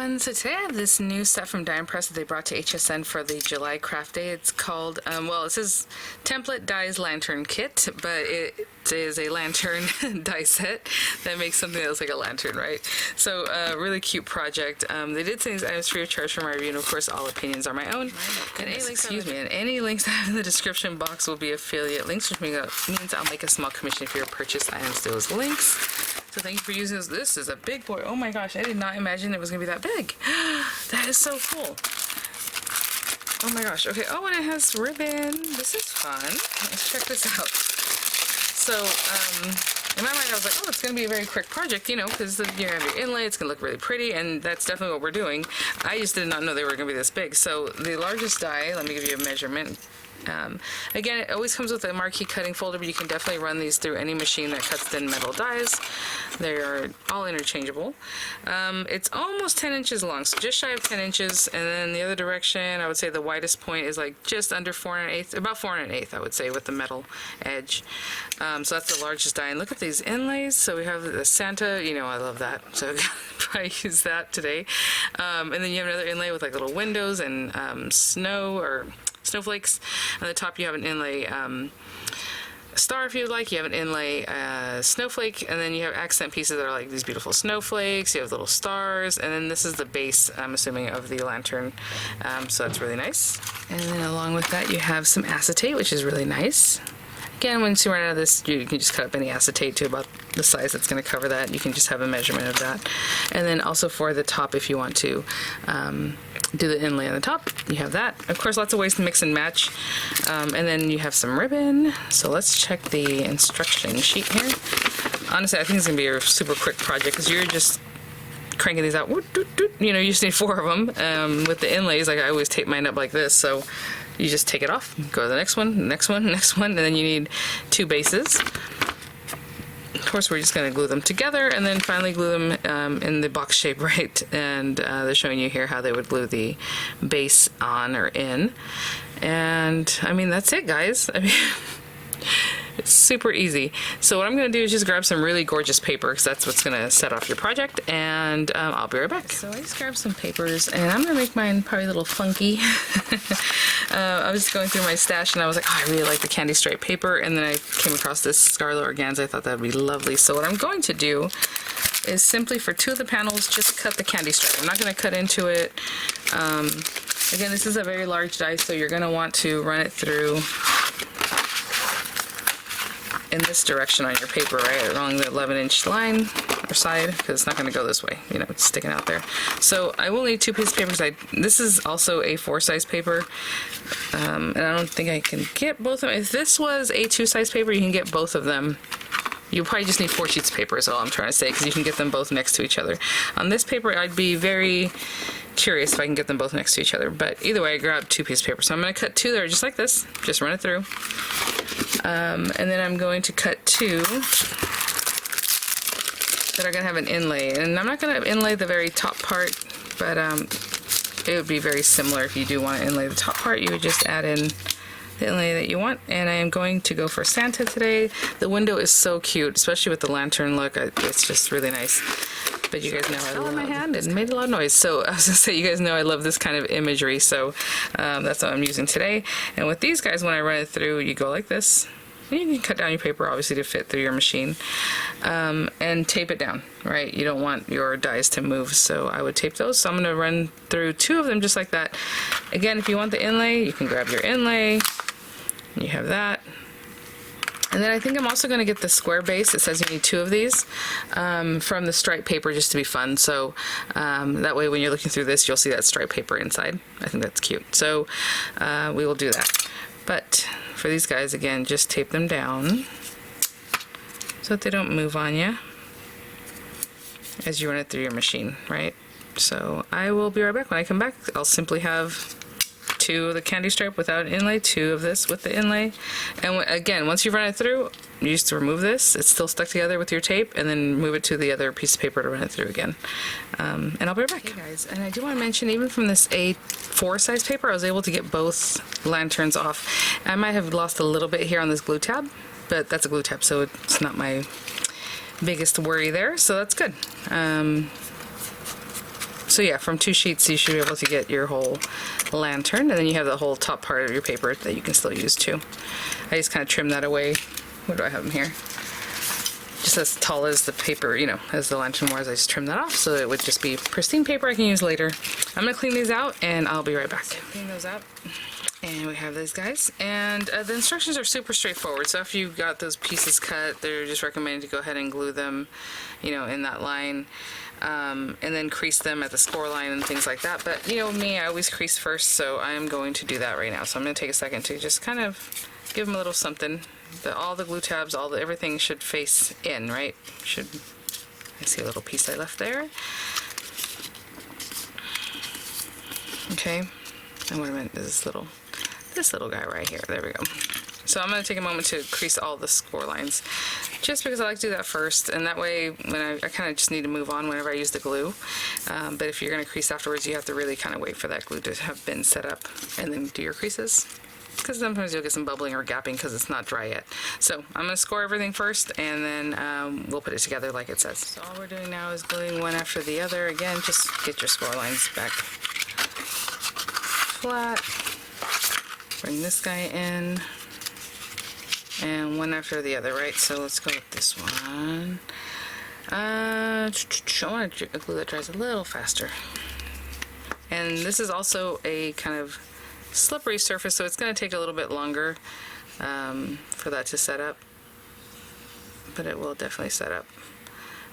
everyone. So today I have this new set from Die & Press that they brought to HSN for the July craft day. It's called, well, it says Template Dies Lantern Kit, but it is a lantern die set that makes something that looks like a lantern, right? So really cute project. They did say these items free of charge for my review, and of course all opinions are my own. And any links, and any links I have in the description box will be affiliate links, which means I'll make a small commission for your purchase items to those links. So thank you for using this. This is a big boy. Oh my gosh, I did not imagine it was gonna be that big. That is so cool. Oh my gosh. Okay. Oh, and it has ribbon. This is fun. Let's check this out. So, in my mind, I was like, oh, it's going to be a very quick project, you know, because you have your inlay, it's going to look really pretty, and that's definitely what we're doing. I just did not know they were going to be this big. So the largest die, let me give you a measurement. Again, it always comes with a marquee cutting folder, but you can definitely run these through any machine that cuts thin metal dies. They are all interchangeable. It's almost 10 inches long, so just shy of 10 inches, and then the other direction, I would say the widest point is like just under 4 1/8, about 4 1/8, I would say, with the metal edge. So that's the largest die. And look at these inlays. So we have the Santa, you know, I love that, so I use that today. And then you have another inlay with like little windows and snow or snowflakes. On the top you have an inlay star if you'd like. You have an inlay snowflake, and then you have accent pieces that are like these beautiful snowflakes. You have little stars, and then this is the base, I'm assuming, of the lantern. So that's really nice. And then along with that you have some acetate, which is really nice. Again, once you run out of this, you can just cut up any acetate to about the size that's going to cover that. You can just have a measurement of that. And then also for the top, if you want to do the inlay on the top, you have that. Of course, lots of ways to mix and match. And then you have some ribbon. So let's check the instruction sheet here. Honestly, I think it's going to be a super quick project because you're just cranking these out. You know, you just need 4 of them. With the inlays, like I always tape mine up like this. So you just take it off, go to the next one, next one, next one, and then you need 2 bases. Of course, we're just going to glue them together and then finally glue them in the box shape, right? And they're showing you here how they would glue the base on or in. And I mean, that's it, guys. I mean, it's super easy. So what I'm going to do is just grab some really gorgeous paper, because that's what's going to set off your project, and I'll be right back. So I just grabbed some papers, and I'm going to make mine probably a little funky. I was going through my stash, and I was like, oh, I really like the candy stripe paper, and then I came across this scarlet organza. I thought that would be lovely. So what I'm going to do is simply for 2 of the panels, just cut the candy stripe. I'm not going to cut into it. Again, this is a very large die, so you're going to want to run it through in this direction on your paper, right, along the 11-inch line or side, because it's not going to go this way, you know, it's sticking out there. So I will need 2 pieces of paper, because this is also A4 size paper, and I don't think I can get both of them. If this was A2 size paper, you can get both of them. You probably just need 4 sheets of paper is all I'm trying to say, because you can get them both next to each other. On this paper, I'd be very curious if I can get them both next to each other, but either way, I grabbed 2 pieces of paper. So I'm going to cut 2 that are just like this, just run it through. And then I'm going to cut 2 that are going to have an inlay. And I'm not going to inlay the very top part, but it would be very similar if you do want to inlay the top part. You would just add in the inlay that you want. And I am going to go for Santa today. The window is so cute, especially with the lantern look. It's just really nice. But you guys know I love my hand and made a lot of noise. So I was gonna say, you guys know I love this kind of imagery. So that's what I'm using today. And with these guys, when I run it through, you go like this. And you can cut down your paper, obviously, to fit through your machine. And tape it down, right? You don't want your dies to move, so I would tape those. So I'm gonna run through 2 of them just like that. Again, if you want the inlay, you can grab your inlay. You have that. And then I think I'm also going to get the square base. It says you need 2 of these from the stripe paper, just to be fun. So that way when you're looking through this, you'll see that stripe paper inside. I think that's cute. So we will do that. But for these guys, again, just tape them down so that they don't move on you as you run it through your machine, right? So I will be right back. When I come back, I'll simply have 2 of the candy stripe without an inlay, 2 of this with the inlay. And again, once you run it through, you just remove this. It's still stuck together with your tape, and then move it to the other piece of paper to run it through again. And I'll be right back. Hey guys, and I do want to mention, even from this A4 size paper, I was able to get both lanterns off. I might have lost a little bit here on this glue tab, but that's a glue tab, so it's not my biggest worry there, so that's good. So So yeah, from 2 sheets you should be able to get your whole lantern, and then you have the whole top part of your paper that you can still use too. I just kind of trim that away. What do I have in here? Just as tall as the paper, you know, as the lantern was. I just trimmed that off so it would just be pristine paper I can use later. I'm gonna clean these out and I'll be right back. Clean those out. And we have these guys, and the instructions are super straightforward. So if you've got those pieces cut, they're just recommended to go ahead and glue them, you know, in that line, and then crease them at the score line and things like that. But you know me, I always crease first, so I am going to do that right now. So I'm going to take a second to just kind of give them a little something. All the glue tabs, everything should face in, right? I see a little piece I left there. Okay, and what I meant is this little guy right here. There we go. So I'm going to take a moment to crease all the score lines, just because I like to do that first, and that way when I kind of just need to move on whenever I use the glue. But if you're going to crease afterwards, you have to really kind of wait for that glue to have been set up and then do your creases, because sometimes you'll get some bubbling or gapping because it's not dry yet. So I'm going to score everything first, and then we'll put it together like it says. So all we're doing now is gluing one after the other. Again, just get your score lines back flat. Bring this guy in, and one after the other, right? So let's go with this one. I want a glue that dries a little faster. And this is also a kind of slippery surface, so it's going to take a little bit longer for that to set up, but it will definitely set up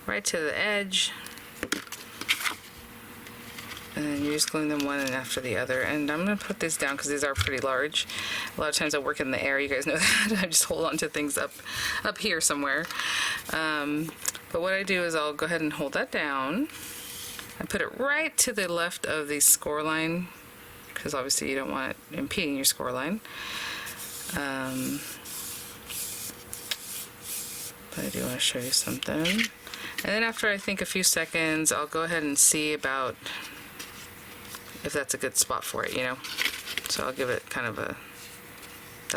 right to the edge. And then you're just gluing them one and after the other. And I'm going to put these down because these are pretty large. A lot of times I work in the air, you guys know that. I just hold on to things up here somewhere. But what I do is I'll go ahead and hold that down. I put it right to the left of the score line, because obviously you don't want it impeding your score line. But I do want to show you something. And then after I think a few seconds, I'll go ahead and see about if that's a good spot for it, you know. So I'll give it kind of that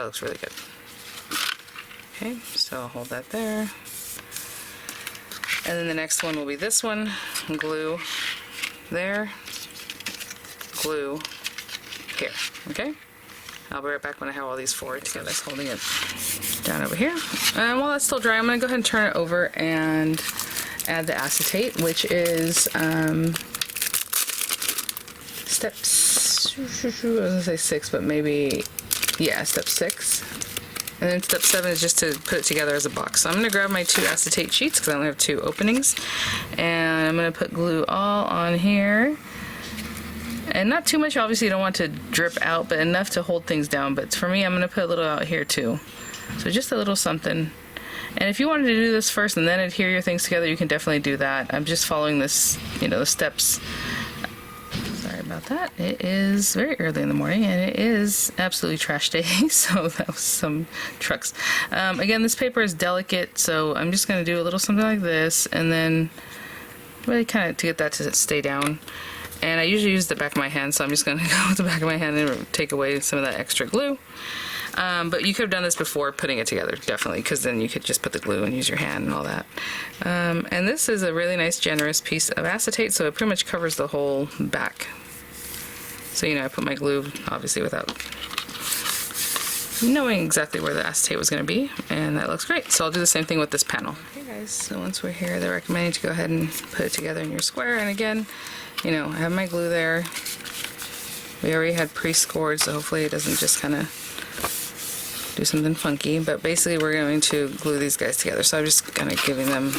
looks really good. Okay, so I'll hold that there. And then the next one will be this one. Glue there, glue here, okay? I'll be right back when I have all these four together. Just holding it down over here. And while that's still dry, I'm gonna go ahead and turn it over and add the acetate, which is steps, I was gonna say 6, but maybe, yeah, step 6. And then step 7 is just to put it together as a box. So I'm gonna grab my 2 acetate sheets because I only have 2 openings. And I'm gonna put glue all on here. And not too much, obviously you don't want to drip out, but enough to hold things down. But for me, I'm gonna put a little out here too. So just a little something. And if you wanted to do this first and then adhere your things together, you can definitely do that. I'm just following this, you know, the steps. Sorry about that. It is very early in the morning and it is absolutely trash day, so that was some trucks. Again, this paper is delicate, so I'm just going to do a little something like this and then really kind of to get that to stay down. And I usually use the back of my hand, so I'm just going to go with the back of my hand and take away some of that extra glue. But you could have done this before putting it together, definitely, because then you could just put the glue and use your hand and all that. And this is a really nice, generous piece of acetate, so it pretty much covers the whole back. So, you know, I put my glue, obviously, without knowing exactly where the acetate was going to be, and that looks great. So I'll do the same thing with this panel. Okay, guys, so once we're here, they're recommending to go ahead and put it together in your square. And again, you know, I have my glue there. We already had pre-scored, so hopefully it doesn't just kind of do something funky, but basically we're going to glue these guys together. So I'm just kind of giving them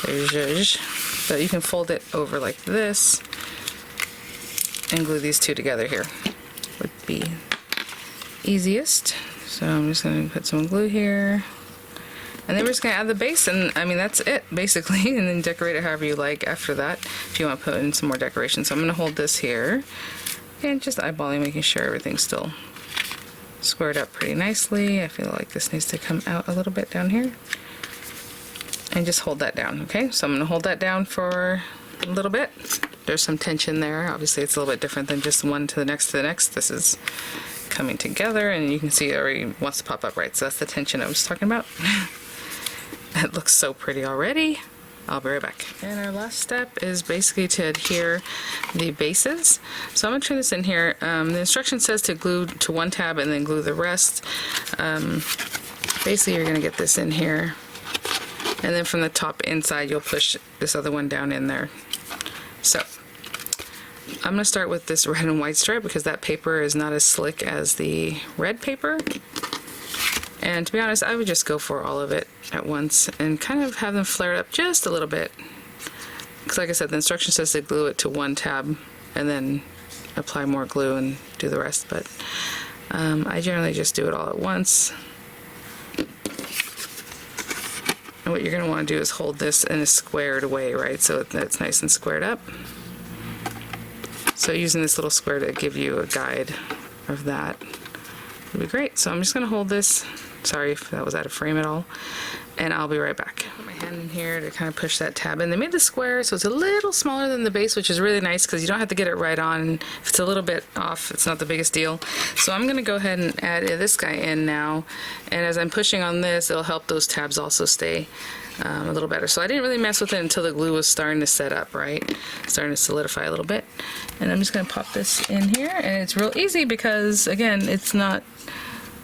their zhuzh. But you can fold it over like this and glue these two together here. Would be easiest. So I'm just going to put some glue here. And then we're just going to add the base, and I mean that's it basically, and then decorate it however you like after that if you want to put in some more decoration. So I'm going to hold this here and just eyeballing, making sure everything's still squared up pretty nicely. I feel like this needs to come out a little bit down here. And just hold that down, okay? So I'm going to hold that down for a little bit. There's some tension there. Obviously it's a little bit different than just one to the next to the next. This is coming together and you can see it already wants to pop up, right? So that's the tension I was talking about. It looks so pretty already. I'll be right back. And our last step is basically to adhere the bases. So I'm going to turn this in here. The instruction says to glue to one tab and then glue the rest. Basically, you're going to get this in here. And then from the top inside, you'll push this other one down in there. So I'm going to start with this red and white stripe because that paper is not as slick as the red paper. And to be honest, I would just go for all of it at once and kind of have them flared up just a little bit. Because like I said, the instruction says to glue it to one tab and then apply more glue and do the rest. But I generally just do it all at once. And what you're going to want to do is hold this in a squared way, right? So that it's nice and squared up. So using this little square to give you a guide of that would be great. So I'm just going to hold this. Sorry if that was out of frame at all. And I'll be right back. Put my hand in here to kind of push that tab in. They made the square so it's a little smaller than the base, which is really nice because you don't have to get it right on. If it's a little bit off, it's not the biggest deal. So I'm going to go ahead and add this guy in now. And as I'm pushing on this, it'll help those tabs also stay a little better. So I didn't really mess with it until the glue was starting to set up, right? Starting to solidify a little bit. And I'm just going to pop this in here. And it's real easy because, again, it's not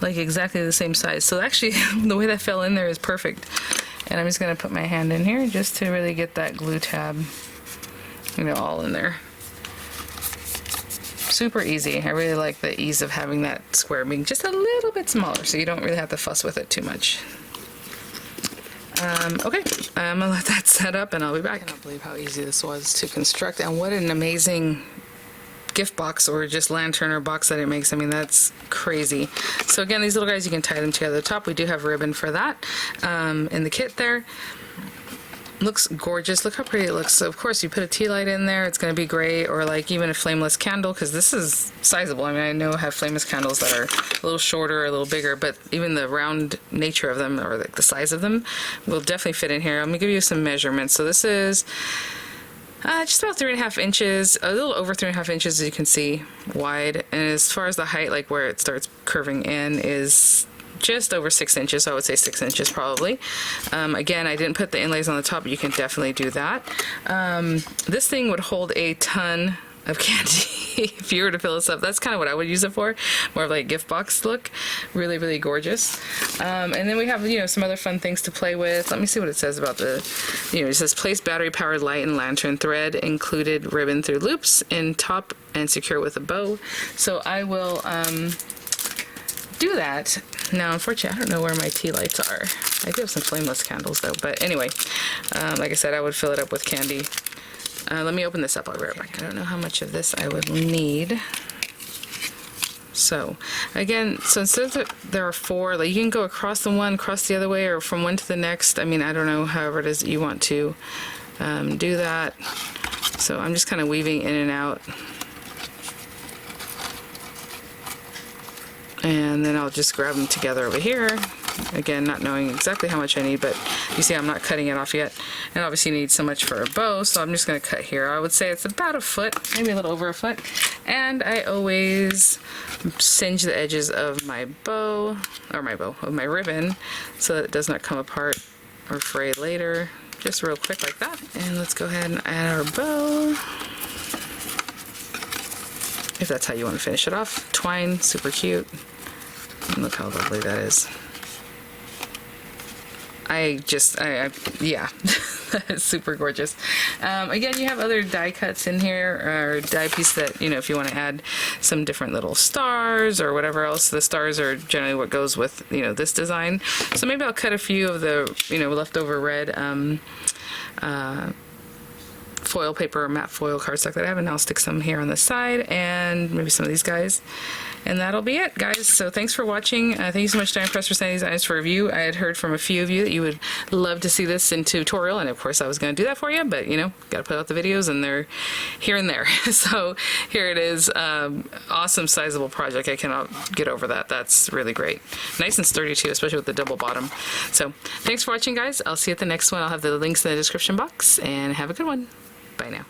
like exactly the same size. So actually the way that fell in there is perfect. And I'm just going to put my hand in here just to really get that glue tab, you know, all in there. Super easy. I really like the ease of having that square being just a little bit smaller so you don't really have to fuss with it too much. Okay, I'm gonna let that set up and I'll be back. I cannot believe how easy this was to construct and what an amazing gift box or just lantern or box that it makes. I mean, that's crazy. So again, these little guys, you can tie them together at the top. We do have ribbon for that in the kit there. Looks gorgeous. Look how pretty it looks. So of course you put a tea light in there, it's going to be great, or like even a flameless candle, because this is sizable. I mean, I know I have flameless candles that are a little shorter, a little bigger, but even the round nature of them or like the size of them will definitely fit in here. I'm going to give you some measurements. So this is just about 3.5 inches, a little over 3.5 inches, as you can see, wide. And as far as the height, like where it starts curving in, is just over 6 inches, so I would say 6 inches probably. Again, I didn't put the inlays on the top, but you can definitely do that. This thing would hold a ton of candy if you were to fill this up. That's kind of what I would use it for, more of like a gift box look. Really, really gorgeous. And then we have, you know, some other fun things to play with. Let me see what it says about the, you know, it says place battery powered light and lantern thread, included ribbon through loops in top and secure with a bow. So I will do that. Now, unfortunately, I don't know where my tea lights are. I do have some flameless candles though, but anyway, like I said, I would fill it up with candy. Let me open this up. I'll be right back. I don't know how much of this I would need. So again, so instead of there are 4, like you can go across the one, across the other way, or from one to the next. I mean, I don't know, however it is that you want to do that. So I'm just kind of weaving in and out. And then I'll just grab them together over here. Again, not knowing exactly how much I need, but you see I'm not cutting it off yet. And obviously you need so much for a bow, so I'm just going to cut here. I would say it's about 1 foot, maybe a little over 1 foot. And I always singe the edges of my bow, of my ribbon, so that it does not come apart or fray later. Just real quick like that. And let's go ahead and add our bow. If that's how you want to finish it off. Twine, super cute. And look how lovely that is. Yeah, it's super gorgeous. Again, you have other die cuts in here, or die piece that, you know, if you want to add some different little stars or whatever else. The stars are generally what goes with, you know, this design. So maybe I'll cut a few of the, you know, leftover red foil paper, matte foil cardstock that I have, and I'll stick some here on the side and maybe some of these guys. And that'll be it, guys. So thanks for watching. Thank you so much, Diamond Press, for sending these items for review. I had heard from a few of you that you would love to see this in tutorial, and of course I was going to do that for you, but you know, got to put out the videos and they're here and there. So here it is. Awesome, sizable project. I cannot get over that. That's really great. Nice and sturdy too, especially with the double bottom. So thanks for watching, guys. I'll see you at the next one. I'll have the links in the description box, and have a good one. Bye now.